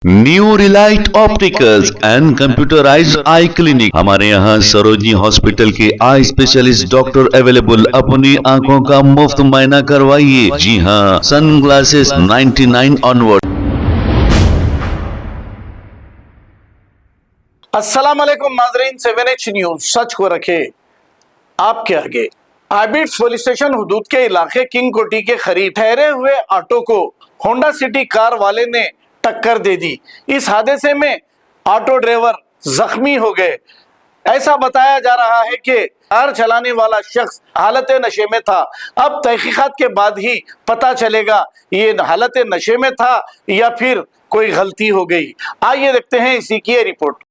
New Relight opticals and computerised I clinic. हमारे यहाँ Sarojini hospital के आई स्पेशलिस्ट डॉक्टर अवेलेबल। अपनी आंखों का मुफ्त मुआयना करवाइए। जी हाँ, सन ग्लासेस 99 ऑनवर्ड। अस्सलाम वालेकुम नाज़रीन, 7H न्यूज सच को रखे आपके आगे। आबिड्स पुलिस स्टेशन हुदूद के इलाके किंग कोटी के करीब ठहरे हुए ऑटो को होंडा सिटी कार वाले ने टक्कर दे दी। इस हादसे में ऑटो ड्राइवर जख्मी हो गए। ऐसा बताया जा रहा है कि कार चलाने वाला शख्स हालत नशे में था। अब तहकीकात के बाद ही पता चलेगा ये हालत नशे में था या फिर कोई गलती हो गई। आइए देखते हैं इसी की report.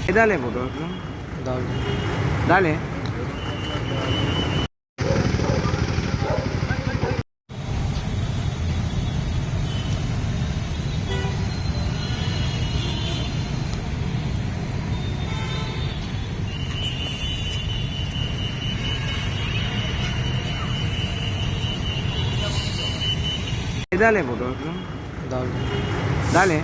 Dale, bro. Dale. Dale, bro. Dale.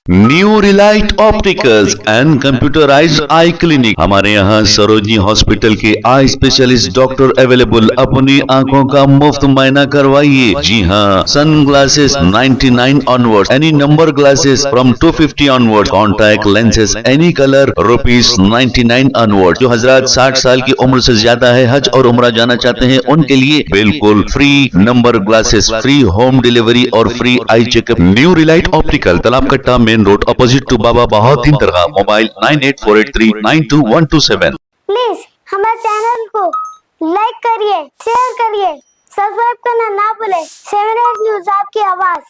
New Relight opticals and computerised I clinic. हमारे यहाँ सरोजनी हॉस्पिटल के आई स्पेशलिस्ट डॉक्टर अवेलेबल। अपनी आंखों का मुफ्त मुआयना करवाइए। जी हाँ, sun glasses 99 onward, any number glasses from 250 onward, contact lenses any colour ₹99 onward. जो हजरात 60 साल की उम्र से ज्यादा है, हज और उम्रा जाना चाहते हैं, उनके लिए बिल्कुल free number glasses, free home delivery और free eye checkup. New relight optical, Talab Katta, main road, opposite to Baba Bahauddin दरगाह। मोबाइल 9848392127। प्लीज हमारे चैनल को लाइक करिए, शेयर करिए, सब्सक्राइब करना ना भूले। 7H न्यूज आपकी आवाज।